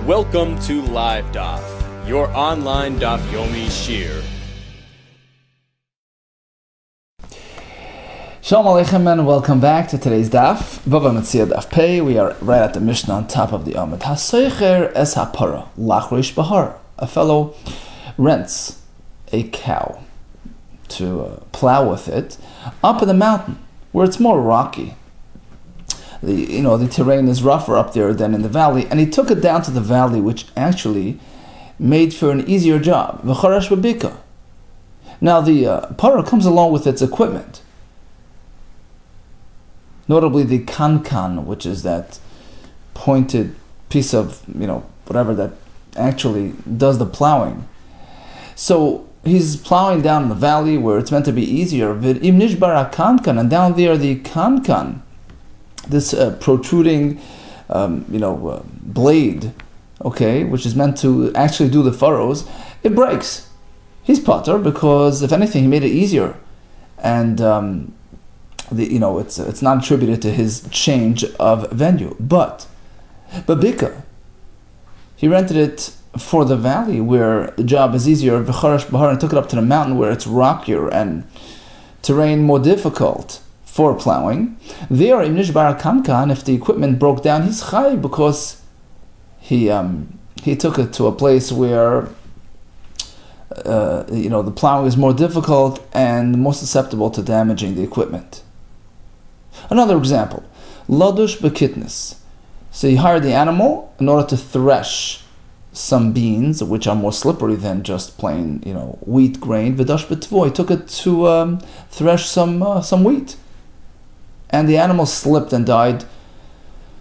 Welcome to Live DAF, your online DAF Yomi Shir. Shalom Aleichem and welcome back to today's DAF. Bava Metzia DAF Pei. We are right at the Mishnah on top of the Amud. Hasoicher es hapara lachrish bahar. A fellow rents a cow to plow with it up in the mountain where it's more rocky. The terrain is rougher up there than in the valley, and he took it down to the valley, which actually made for an easier job. V'charash b'bika. Now the parah comes along with its equipment, notably the kankan, which is that pointed piece of whatever that actually does the plowing. So he's plowing down in the valley where it's meant to be easier. V'im nishbar kankan, and down there the kankan, this protruding, blade, which is meant to actually do the furrows, it breaks. He's potter because, if anything, he made it easier, and it's not attributed to his change of venue. But bika, he rented it for the valley where the job is easier. V'charash bahar, and took it up to the mountain where it's rockier and terrain more difficult for plowing. There, in nishbar kankan, if the equipment broke down, he's chay because he took it to a place where the plowing is more difficult and more susceptible to damaging the equipment. Another example, ladush bekitnis. So he hired the animal in order to thresh some beans, which are more slippery than just plain wheat grain. V'dash betvo, he took it to thresh some wheat, and the animal slipped and died.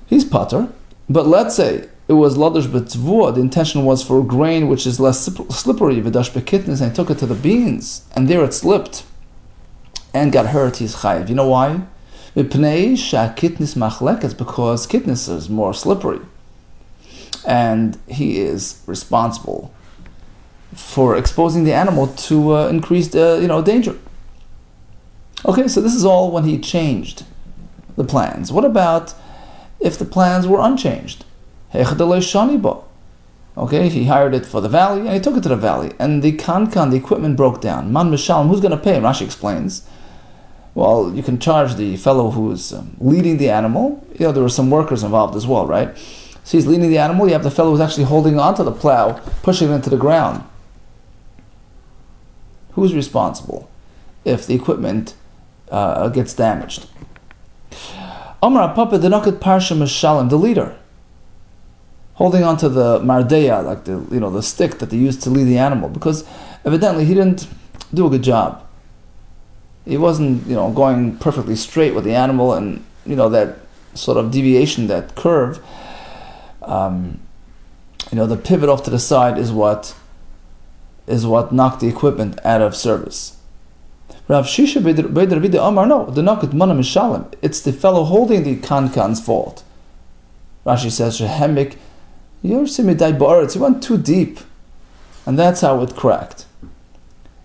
He's potter. But let's say it was ladush betvua, the intention was for grain which is less slippery, v'dash bekitnis, and he took it to the beans, and there it slipped and got hurt. He's chayiv. You know why? Because kitnis is more slippery, and he is responsible for exposing the animal to increased danger. Okay, so this is all when he changed the plans. What about if the plans were unchanged? Okay, he hired it for the valley and he took it to the valley, and the kankan, the equipment, broke down. Man mishalem, who's going to pay him? Rashi explains. Well, you can charge the fellow who's leading the animal. There were some workers involved as well, right? So he's leading the animal. You have the fellow who's actually holding onto the plow, pushing it into the ground. Who's responsible if the equipment gets damaged? Amar Papa Denoket Parsha Mishalem, the leader, holding onto the mardeya, like the stick that they used to lead the animal, because evidently he didn't do a good job. He wasn't, going perfectly straight with the animal, and that sort of deviation, that curve, the pivot off to the side is what knocked the equipment out of service. Rav Shisha Beit Rabbi Amar, no, the Nakat Mana Mishalem, it's the fellow holding the kankan's fault. Rashi says, Shehemik Yorsimidai Ba'aretz, he went too deep, and that's how it cracked.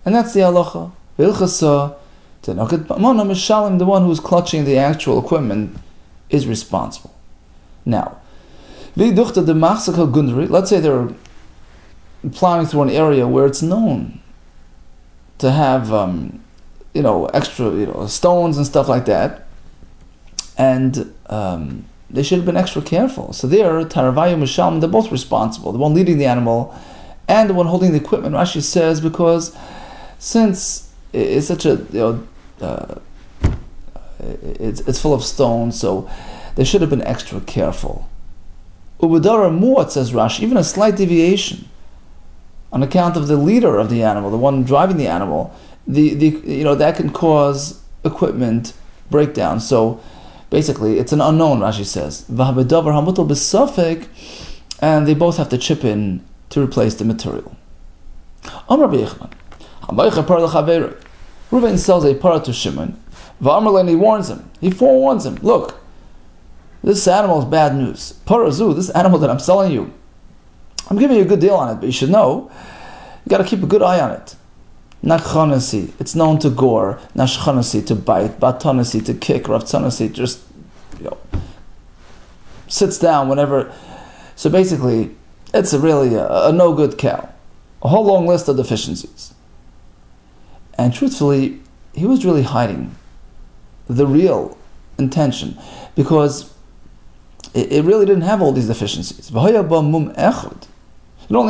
And that's the halacha. V'ilchasa, the Nakat Mana Mishalem, the one who's clutching the actual equipment, is responsible. Now, let's say they're plowing through an area where it's known to have extra stones and stuff like that, and they should have been extra careful. So there, Taravayu Misham, they're both responsible, the one leading the animal and the one holding the equipment. Rashi says, because since it's such a it's full of stones, so they should have been extra careful. Ubadara muat, says Rashi, even a slight deviation on account of the leader of the animal, the one driving the animal, that can cause equipment breakdown. So basically, it's an unknown, Rashi says. And they both have to chip in to replace the material. Reuven sells a parah to Shimon, and he warns him. He forewarns him. Look, this animal is bad news. Parazu, this animal that I'm selling you, I'm giving you a good deal on it, but you should know, you got to keep a good eye on it. Nachanasi, it's known to gore. Nashchanasi, to bite. Batanasi, to kick. Ravtanasi, just sits down whenever. So basically, it's a no-good cow. A whole long list of deficiencies. And truthfully, he was really hiding the real intention, because it really didn't have all these deficiencies. It only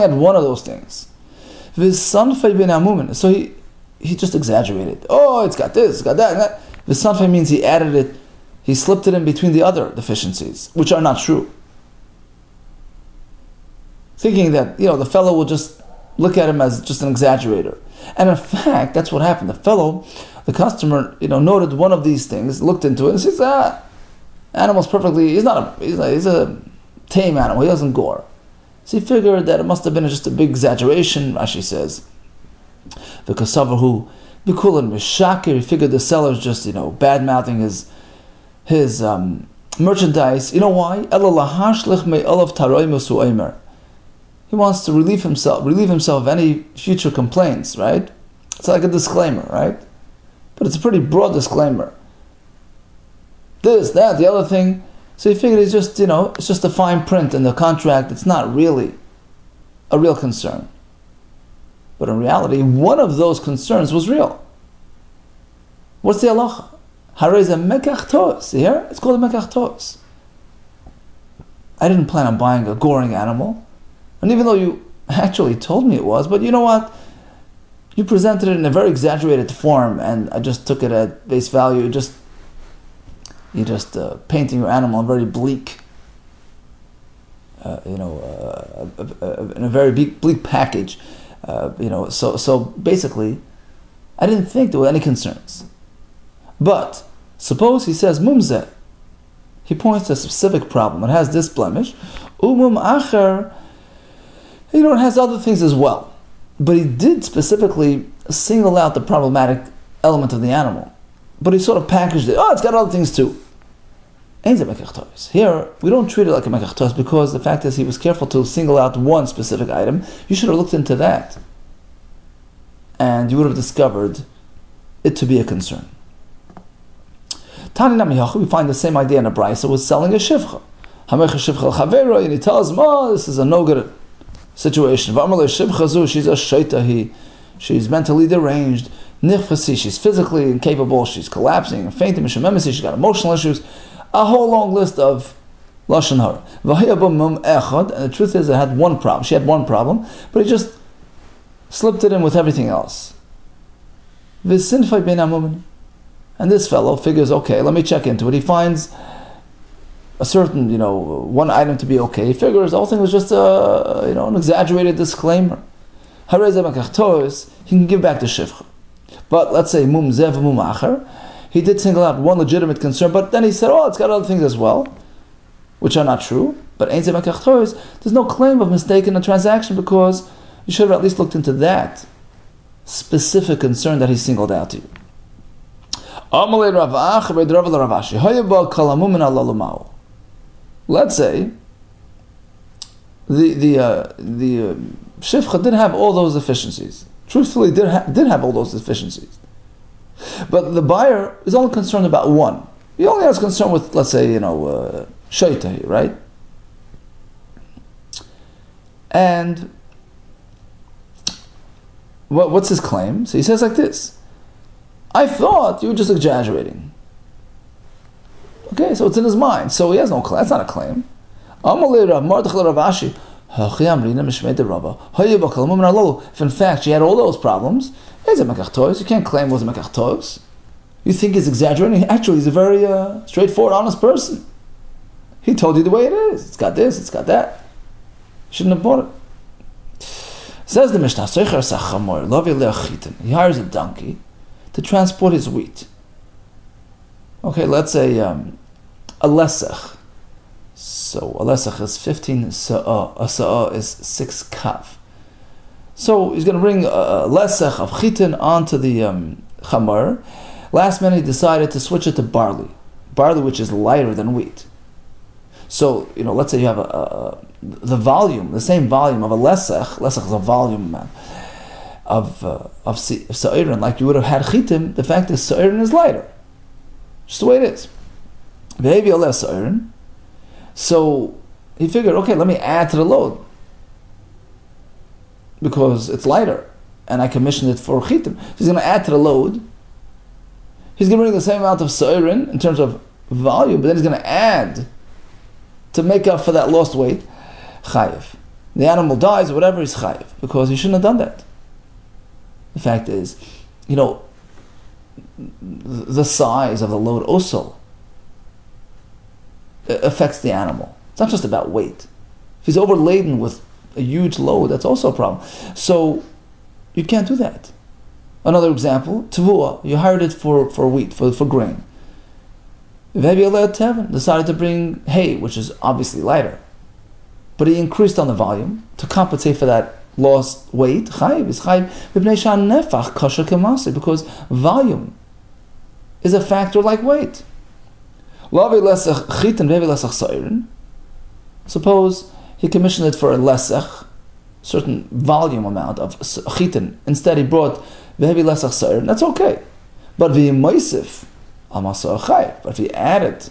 had one of those things. So he just exaggerated. Oh, it's got this, it's got that, and that. V'sanfei means he added it, he slipped it in between the other deficiencies, which are not true. Thinking that, the fellow will just look at him as just an exaggerator. And in fact, that's what happened. The customer, noted one of these things, looked into it, and says, animal's perfectly, he's a tame animal, he doesn't gore. So he figured that it must have been just a big exaggeration, Rashi says. The kasavar bikulan mishakir, he figured the seller's just, bad-mouthing his merchandise. You know why? He wants to relieve himself of any future complaints, right? It's like a disclaimer, right? But it's a pretty broad disclaimer. This, that, the other thing. So he figured it's just a fine print in the contract. It's not really a real concern. But in reality, one of those concerns was real. What's the halacha? Hareza mekach tos. Here, it's called a mekach tos. I didn't plan on buying a goring animal. And even though you actually told me it was, but you know what? You presented it in a very exaggerated form, and I just took it at face value. You're just painting your animal in very bleak, in a very bleak package. So basically, I didn't think there were any concerns. But suppose he says mumzeh. He points to a specific problem. It has this blemish. Umum acher. It has other things as well. But he did specifically single out the problematic element of the animal. But he sort of packaged it. Oh, it's got other things too. Here, we don't treat it like a mekach tos, because the fact is he was careful to single out one specific item. You should have looked into that. And you would have discovered it to be a concern. Tani Namiyachu, we find the same idea in a brisa was selling a shivcha. And he tells him, this is a no good situation. She's a shaita, she's mentally deranged. Nifasi, she's physically incapable, she's collapsing and fainting. She's got emotional issues. A whole long list of lashon hara. And the truth is, it had one problem. She had one problem, but he just slipped it in with everything else. And this fellow figures, okay, let me check into it. He finds a certain, one item to be okay. He figures the whole thing was just an exaggerated disclaimer. He can give back the shivcha. But let's say mum zev mum acher, he did single out one legitimate concern, but then he said, it's got other things as well, which are not true. But there's no claim of mistake in the transaction, because you should have at least looked into that specific concern that he singled out to you. Let's say the shivcha did have all those deficiencies. Truthfully, did have all those deficiencies. But the buyer is only concerned about one. He only has concern with, let's say, shaita, right? And what's his claim? So he says like this: I thought you were just exaggerating. Okay, so it's in his mind. So he has no claim. That's not a claim. If in fact she had all those problems, you can't claim it was a mekach tos. You think he's exaggerating? Actually, he's a very straightforward, honest person. He told you the way it is. It's got this, it's got that. Shouldn't have bought it. Says the Mishnah, he hires a donkey to transport his wheat. Okay, let's say a lesech. So a lesech is 15 sa'ah. A sa'ah is 6 kav. So he's going to bring a lesech of chitin onto the chamor. Last minute he decided to switch it to barley, which is lighter than wheat. So let's say you have the same volume of a lesech. Lesech is a volume of sa'irin, like you would have had chitin. The fact is sa'irin is lighter, just the way it is. Maybe a less sa'irin. So he figured, okay, let me add to the load. because it's lighter, and I commissioned it for chitin. He's going to add to the load. He's going to bring the same amount of sa'irin in terms of volume, but then he's going to add to make up for that lost weight. Chayiv. The animal dies or whatever, he's chayiv, because he shouldn't have done that. The fact is, the size of the load also affects the animal. It's not just about weight. If he's overladen with a huge load, that's also a problem. So you can't do that. Another example, tavua, you hired it for wheat, for grain. Maybe Tevin decided to bring hay, which is obviously lighter, but he increased on the volume to compensate for that lost weight. Chayiv is chayiv nefach kasher kemasi, because volume is a factor like weight. Suppose he commissioned it for a lesech, certain volume amount of chitin. Instead, he brought vehevi lesech sa'irin. That's okay. But v'yimaisif amasah chayiv. But if he added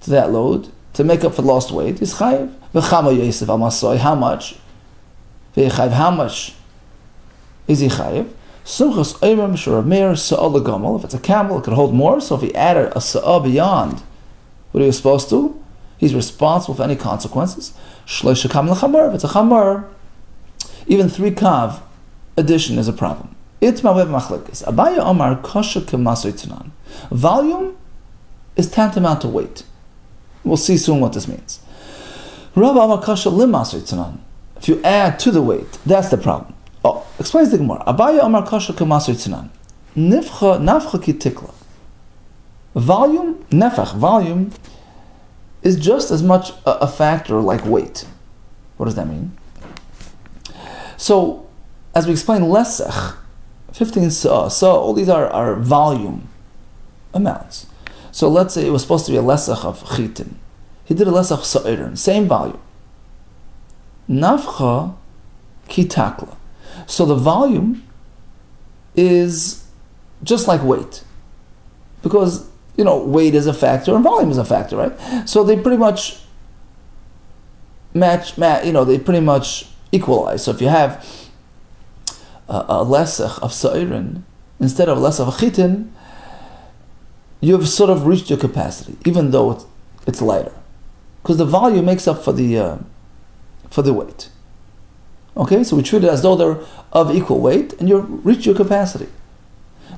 to that load to make up for lost weight, he's chayiv. V'chama yosef amasah. How much? V'chayiv. How much is he chayiv? Sumchas oimim shur meir sa'ah legamol. If it's a camel, it could hold more. So if he added a sa'ah beyond what he was supposed to, he's responsible for any consequences. Shloisha kam lechamar. If it's a chamar, even 3 kav addition is a problem. Itma wev machlekes. Abaya Omar kosher kemasoy tzanan. Volume is tantamount to weight. We'll see soon what this means. Rav Omar kosher limasoy tzanan. If you add to the weight, that's the problem. Oh, explains the Gemara. Abaya Omar kosher kemasoy tzanan. Nafcha ki tikla. Volume, nefach, volume, is just as much a factor like weight. What does that mean? So, as we explained, lesech, 15 sa'ah, all these are volume amounts. So let's say it was supposed to be a lesech of chitin. He did a lesech sa'irin, same volume. Nafcha ki takla. So the volume is just like weight. Because weight is a factor and volume is a factor, right? So they pretty much match. They pretty much equalize. So if you have a lesech of sa'irin instead of a lesech of chitin, you've sort of reached your capacity, even though it's lighter, because the volume makes up for the weight. Okay, so we treat it as though they're of equal weight, and you've reached your capacity.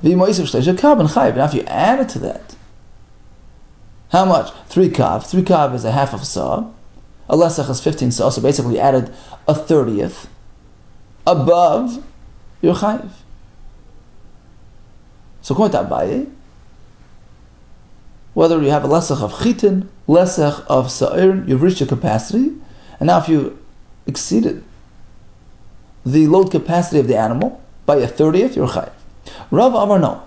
Now, if you add it to that, how much? 3 kav. 3 kav is a half of a saw. A lesech is 15 saw, so basically you added a 30th above your chayiv. So according to Abaye, whether you have a lesech of chitin, lesech of sa'ir, you've reached your capacity, and now if you exceeded the load capacity of the animal by a 30th, you're chayiv. Rav Amar no.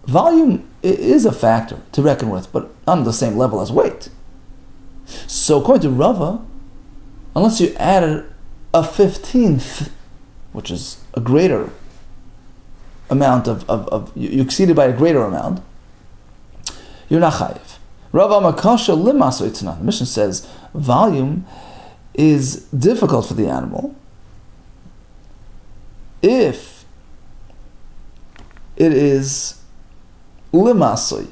Volume is a factor to reckon with, but not on the same level as weight. So according to Rava, unless you added a 15th, which is a greater amount of you exceeded by a greater amount, you're not chayiv. Rava Amar kasha limaso itzanan. The Mishnah says volume is difficult for the animal if it is limasoi,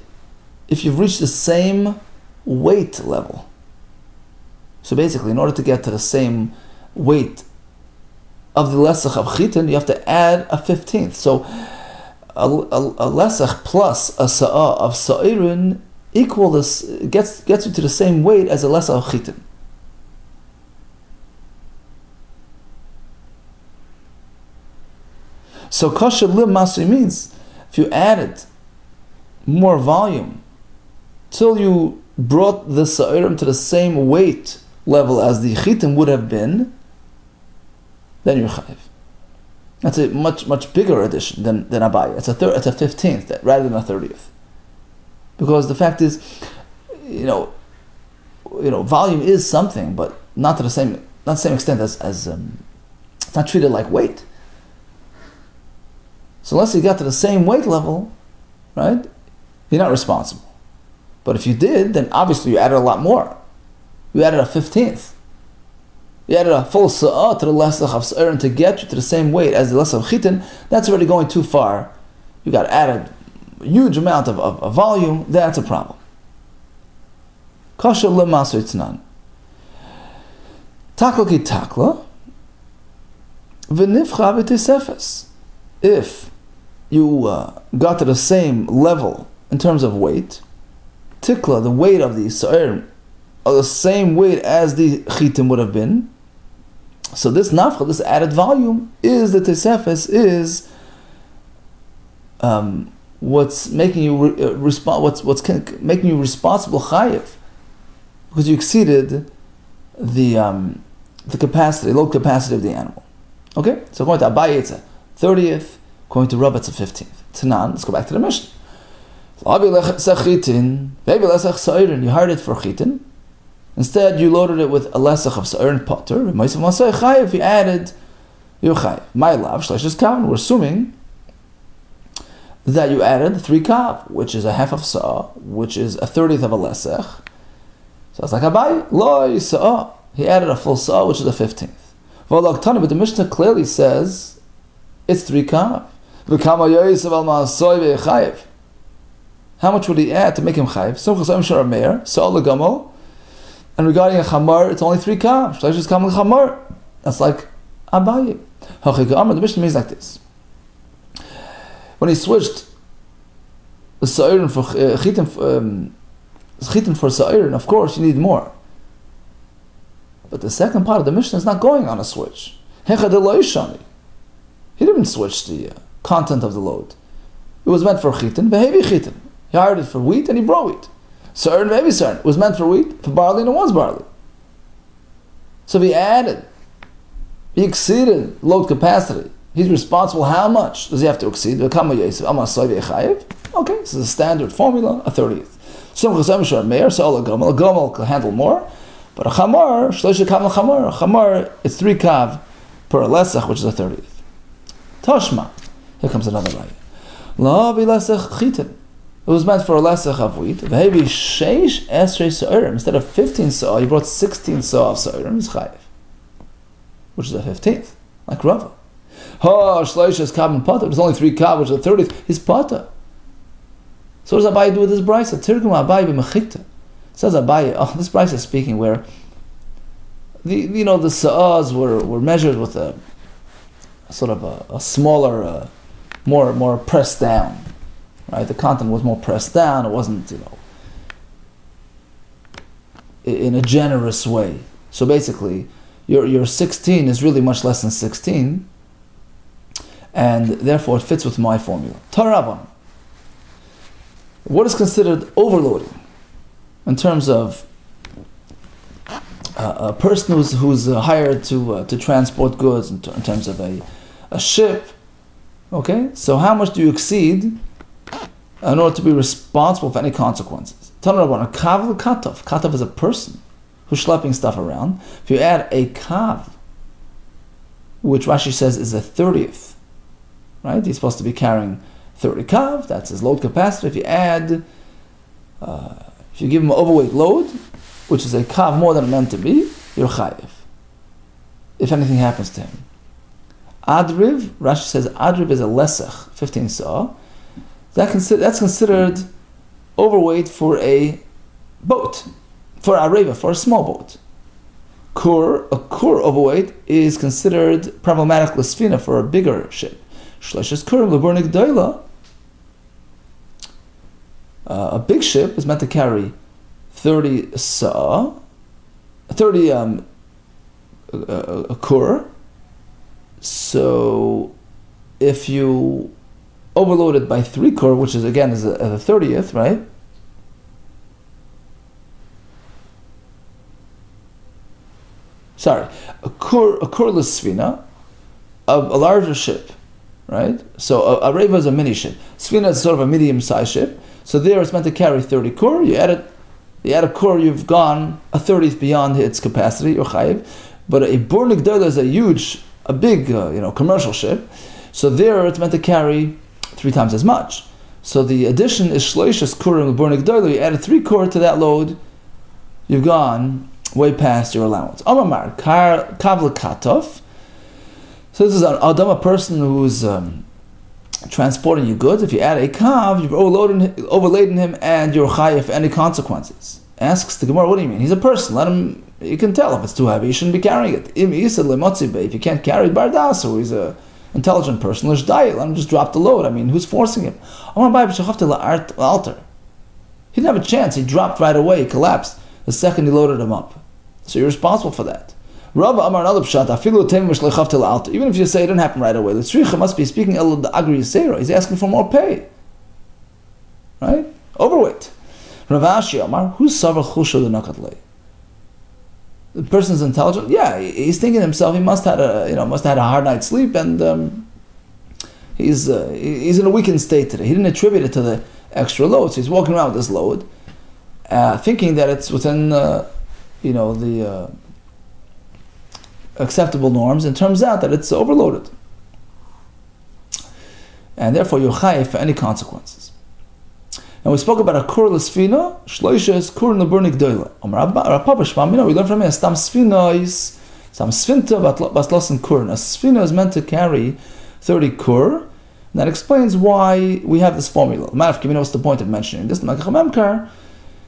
if you've reached the same weight level. So basically, in order to get to the same weight of the lesech of chitin, you have to add a 15th. So a lesech plus a sa'ah of sa'irin gets you to the same weight as a lesech of chitin. So kosher lim masri means if you added more volume till you brought the sa'irim to the same weight level as the chitim would have been, then you're chayiv. That's a much bigger addition than Abaye. It's a 15th rather than a 30th. Because the fact is, volume is something, but not to the same extent as it's not treated like weight. So unless you got to the same weight level, right, you're not responsible. But if you did, then obviously you added a lot more. You added a 15th. You added a full sa'ah to the lesach of sa'ir to get you to the same weight as the lesach of chitin. That's already going too far. You got added a huge amount of volume. That's a problem. Kasha lemasu itznan. Takla ki takla. V'nifcha v'tisefes. If you got to the same level in terms of weight, tikla, the weight of the sa'ir, are the same weight as the chitim would have been. So this nafcha, this added volume, is the tesefes, is what's making you what's making you responsible chayiv, because you exceeded the capacity, load capacity of the animal. Okay, so going to Abaye, it's a 30th. Going to Rav, it's a 15th. Tanan, let's go back to the Mishnah. You hired it for chitin. Instead, you loaded it with a lesach of sa'ir and potter. If you added, you're chayiv. My lav, shleishes kav. We're assuming that you added 3 kav, which is a half of sa'ah, which is a 30th of a lesach. So it's like Abai, loy sa'ah. He added a full sa'ah, which is a 15th. But the Mishnah clearly says it's 3 kav. How much would he add to make him chayiv? And regarding a chamar, it's only 3 kav. That's like Abaye. The Mishnah means like this. When he switched the sa'irin for chitin for sa'irin, of course you need more. But the second part of the Mishnah is not going on a switch. He didn't switch the content of the load. It was meant for chitin, vehevi chitin. He hired it for wheat and he brought wheat. Sa'irin vehevi sa'irin. It was meant for wheat, for barley, and it was barley. So if he added, he exceeded load capacity. He's responsible. How much does he have to exceed? Okay, this is a standard formula, a 30th. So a gomel can handle more, but a chamar, it's 3 kav per lesach, which is a 30th. Toshma, here comes another raya. It was meant for a lesach of wheat. Instead of 15 sa'ah, he brought 16 sa'ah of sa'irim, is chayiv, which is a 15th, like Rava. Shleishes kav and pata. There's only 3 kav, which is a 30th. His pata. So what does Abaye do with this brisa? Tirgum Abaye b'mechikta. Says Abaye, this brisa is speaking where the sa'ahs were measured with a sort of a smaller, more pressed down. Right, the content was more pressed down. It wasn't, in a generous way. So basically, your 16 is really much less than 16. And therefore it fits with my formula. Taraban. What is considered overloading in terms of a person who's hired to transport goods in terms of a ship? Okay, so how much do you exceed in order to be responsible for any consequences? Taraban, a kav katav. Katav is a person who's schlepping stuff around. If you add a kav, which Rashi says is a 30th, right? He's supposed to be carrying 30 kav. That's his load capacity. If you add, if you give him an overweight load, which is a kav more than meant to be, you're chayiv. If anything happens to him. Adriv, Rashi says Adriv is a lesach, 15 sa'ah. That's considered overweight for a boat, for a areva, for a small boat. A kur overweight is considered problematic l'sfina for a bigger ship. Shleishes kurim leburnik doila. A big ship is meant to carry 30 sa'ah, 30 a kur. So if you overload it by 3 kur, which is again is a 30th, right? Sorry, a kur l'sfina, a larger ship. Right? So a reva is a mini ship. Sfina is sort of a medium-sized ship. So there it's meant to carry 30 kur. You add a kur, you've gone a 30th beyond its capacity, you're chayiv. But a burnik doila is a big commercial ship. So there it's meant to carry 3 times as much. So the addition is shleishes kurim burnik doila. You added 3 kur to that load, you've gone way past your allowance. Amar kavla katov. So this is an adam, a person who's transporting you goods. If you add a kav, you've overladen him, and you're chayiv any consequences. Asks the Gemara, what do you mean? He's a person. Let him. You can tell if it's too heavy. You shouldn't be carrying it. If you can't carry bardas, or he's a intelligent person, let him just drop the load. I mean, who's forcing him? Alter. He didn't have a chance. He dropped right away. He collapsed the second he loaded him up. So you're responsible for that. Rava Amar another pshat. Even if you say it didn't happen right away, the tzricha must be speaking the agri yisera. He's asking for more pay. Right? Overweight. Rav Ashi Amar, who's savar chusha l'nakatlei? The person's intelligent. Yeah, he's thinking to himself. He must have had a hard night's sleep, and he's in a weakened state today. He didn't attribute it to the extra load, so he's walking around with this load, thinking that it's within the acceptable norms, and turns out that it's overloaded, and therefore you're chayiv for any consequences. And we spoke about a kur l'sfina, shloisha is kur neburnik doila. We learned from here, stam sfina is stam sfinta baslosen kur. A sfina is meant to carry 30 kur. And that explains why we have this formula. What's the point of mentioning this?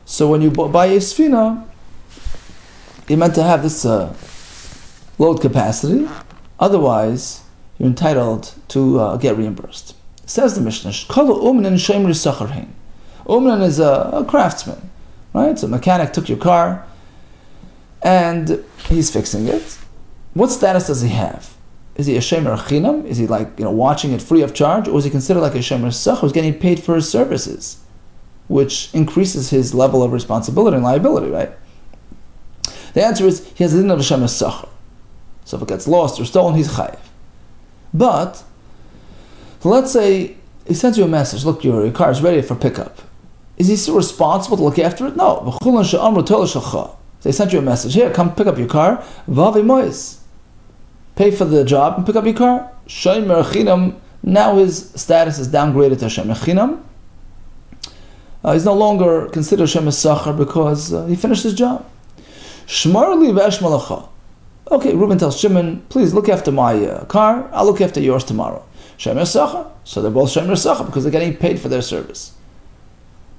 So when you buy a sfina, you're meant to have this load capacity. Otherwise, you're entitled to get reimbursed. It says the Mishnah, Umran is a craftsman, right? So a mechanic took your car and he's fixing it. What status does he have? Is he a shemer chinam? Is he watching it free of charge? Or is he considered like a shemer sach who's getting paid for his services, which increases his level of responsibility and liability, right? The answer is he has a din of a shemer sach. So if it gets lost or stolen, he's chayiv. But let's say he sends you a message, look, your car is ready for pickup. Is he still responsible to look after it? No. They sent you a message, here, come pick up your car. Pay for the job and pick up your car. Now his status is downgraded to shemer chinam. He's no longer considered shemer sachar because he finished his job. Okay, Reuben tells Shimon, please look after my car, I'll look after yours tomorrow. Shemer sachar. So they're both shemer sachar because they're getting paid for their service.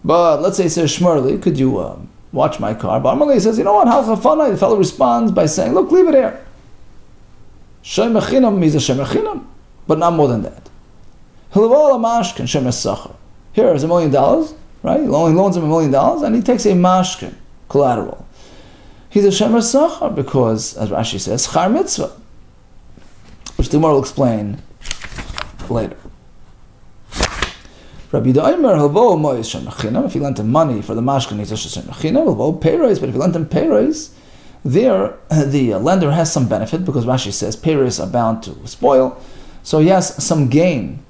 But let's say he says, Shmurli, could you watch my car? But Amalei says, you know what, halachafana, the fellow responds by saying, look, leave it here. Shemer chinam means a shemer chinam, but not more than that. Hilavola mashkin shemer sachar. Here is $1 million, right? He only loans him $1 million, and he takes a mashkin, collateral. He's a shemer sachar because, as Rashi says, char mitzvah, which the Gemara will explain later. Rabbi Yehuda if he lent him money for the mashkin, he's a shemer chinam. But if he lent him peiros, there the lender has some benefit because Rashi says peiros are bound to spoil, so he has some gain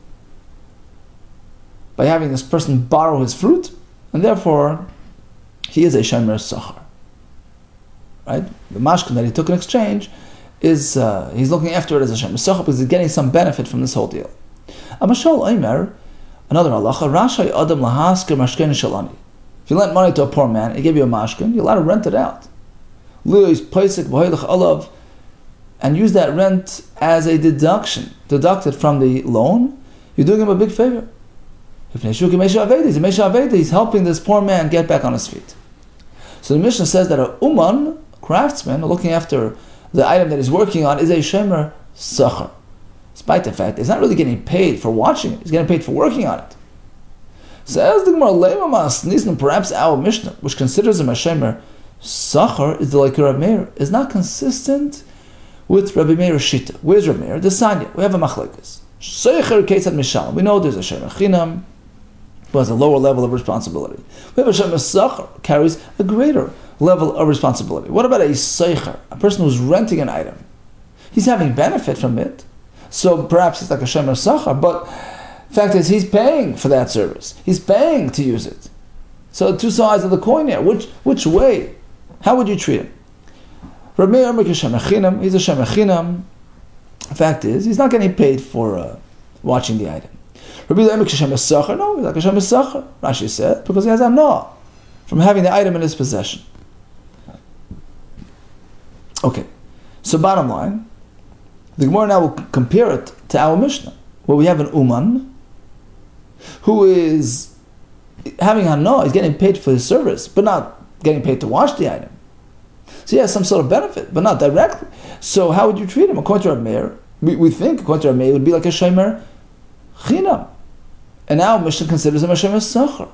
by having this person borrow his fruit, and therefore he is a shemer sachar. Right? The mashkin that he took in exchange is he's looking after it as a shemer sachar because he's getting some benefit from this whole deal. Amashol Omer, another halacha, Rashay Adam lahasker mashken shalani. If you lent money to a poor man, he gave you a mashken, you're allowed to rent it out. And use that rent as a deduction, deducted from the loan, you're doing him a big favor. He's helping this poor man get back on his feet. So the Mishnah says that a uman, craftsman, looking after the item that he's working on, is a shemer sachar. Despite the fact that he's not really getting paid for watching it, he's getting paid for working on it. Says the Gemara, perhaps our Mishnah, which considers him a shemer sachar, is the like Rabbi Meir, is not consistent with Rabbi Meir's shita. Where's Rabbi Meir? The Sanya. We have a machlekes. Seicher ketzad mishal. We know there's a shemer chinam who has a lower level of responsibility. We have a shemer sachar carries a greater level of responsibility. What about a seicher, a person who's renting an item? He's having benefit from it, so perhaps it's like a shemer sachar. But the fact is, he's paying for that service. He's paying to use it. So two sides of the coin here. Which way? How would you treat him? Rabbi Meir is a shemer chinam. He's a shemer chinam. The fact is, he's not getting paid for watching the item. Rabbi Yehuda is a shemer sachar. No, he's like a shemer sachar. Rashi said because he has anah from having the item in his possession. Okay, so bottom line, the Gemara now will compare it to our Mishnah, where we have an Uman who is having hana, he's getting paid for his service, but not getting paid to wash the item. So he has some sort of benefit, but not directly. So how would you treat him? According to Rabbi Meir, we think according to Rabbi Meir, it would be like a shomer chinam. And now Mishnah considers him a shomer sachar.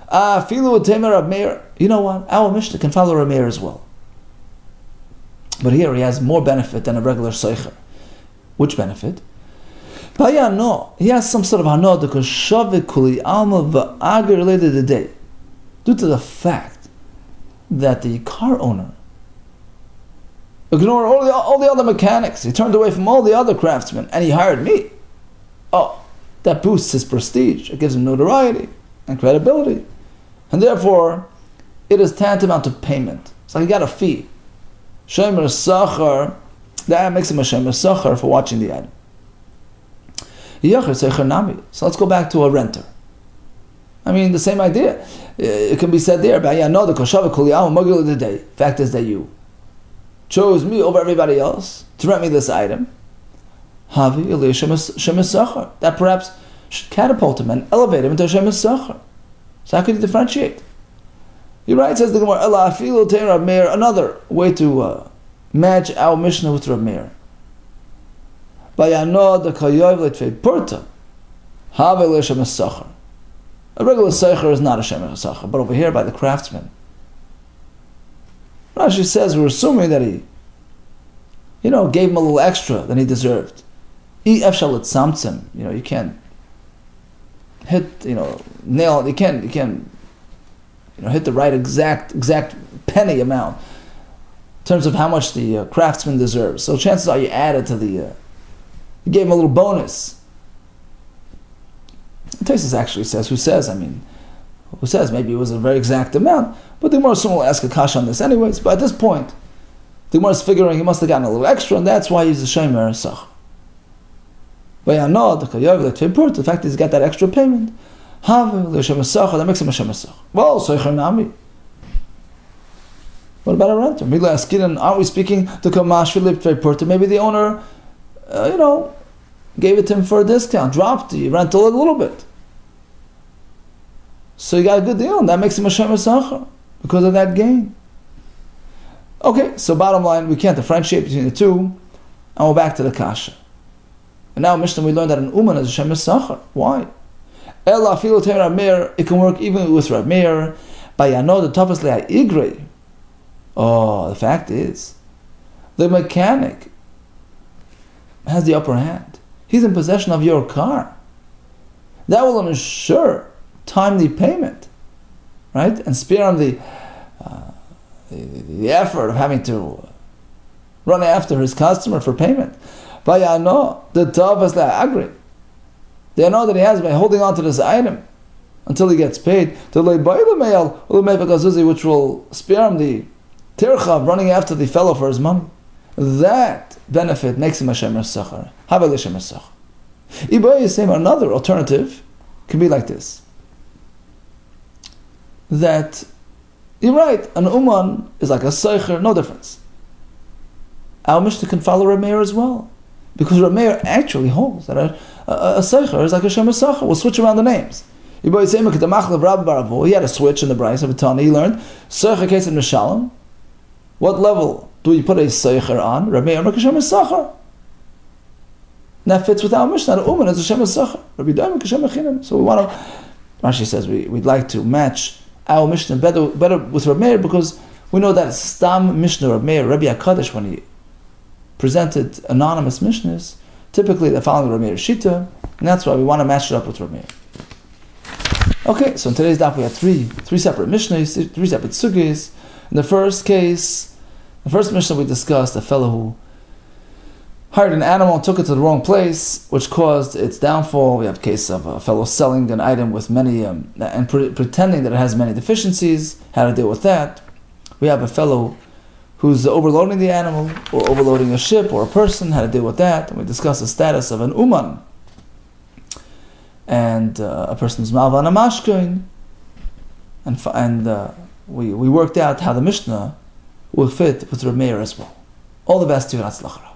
Filu temer Rabbi Meir. You know what? Our Mishnah can follow Rabbi Meir as well. But here he has more benefit than a regular seicher. Which benefit? No, he has some sort of hana because shavik kuli alma va'ager related to the day, due to the fact that the car owner ignored all the other mechanics. He turned away from all the other craftsmen and he hired me. Oh, that boosts his prestige. It gives him notoriety and credibility, and therefore it is tantamount to payment. It's like he got a fee. Shomer sachar, that makes him a shomer sachar for watching the item. So let's go back to a renter. I mean, the same idea. It can be said there. The day. Fact is that you chose me over everybody else to rent me this item. That perhaps should catapult him and elevate him into a shemes sachar. So how could you differentiate? He writes, says the Gemara, another way to match our Mishnah with Rabbi Meir. A regular seicher is not a shemer sachar, but over here by the craftsman. Rashi says we're assuming that he, gave him a little extra than he deserved. You can't hit, nail. You can't, hit the right exact penny amount in terms of how much the craftsman deserves. So chances are you added to the. You gave him a little bonus. Tosfos actually says, who says maybe it was a very exact amount, but the Gemara soon will ask a kasha on this anyways. But at this point, the Gemara is figuring he must have gotten a little extra, and that's why he's a shomer sachar. The fact that he's got that extra payment, that makes him a shomer sachar. Well, seicher nami. What about a renter? Aren't we speaking to kamash v'lip? Maybe the owner, gave it to him for a discount, dropped the rental a little bit. So you got a good deal, and that makes him a shomer sachar because of that gain. Okay, so bottom line, we can't differentiate between the two, and we're back to the kasha. And now Mishnah, we learned that an uman is a shomer sachar. Why? Ela filu temer Rabbi Meir, it can work even with Rabbi Meir. By yano the toughest le'ai igre. Oh, the fact is, the mechanic has the upper hand. He's in possession of your car. That will ensure timely payment, right? And spare him the effort of having to run after his customer for payment. But I know the tavas agree. They know that he has by holding on to this item until he gets paid. Which will spare him the tircha of running after the fellow for his money. That benefit makes him a shomer sachar. Haveli shomer sachar. Another alternative can be like this. That you're right, an uman is like a seicher, no difference. Our Mishnah can follow Rabbi Meir as well, because Rabbi Meir actually holds that a seicher is like a shomer sachar. We'll switch around the names. He had a switch in the Bryce of Tani. He learned seicher case in Mishalem. What level do we put a seicher on? Rabbi Meir make a shomer sachar. And that fits with our Mishnah. An uman is a shomer sachar. Rabbi Yehuda Kessler chinam. So we want to. Rashi says we'd like to match our Mishnah better with Rabbi Meir, because we know that Stam Mishnah Rabbi Meir, Rabbi HaKadosh, when he presented anonymous Mishnahs, typically they're following Rabbi Meir's Shita, and that's why we want to match it up with Rabbi Meir. Okay, so in today's DAF we have three separate Mishnahs, three separate sugis. In the first case, the first Mishnah we discussed, a fellow who hired an animal and took it to the wrong place, which caused its downfall. We have a case of a fellow selling an item with many, and pretending that it has many deficiencies, how to deal with that. We have a fellow who's overloading the animal, or overloading a ship, or a person, how to deal with that. And we discuss the status of an uman, and a person's malvan amashkoin. And we worked out how the Mishnah will fit with Rabbi Meir as well. All the best to you and Atzlach.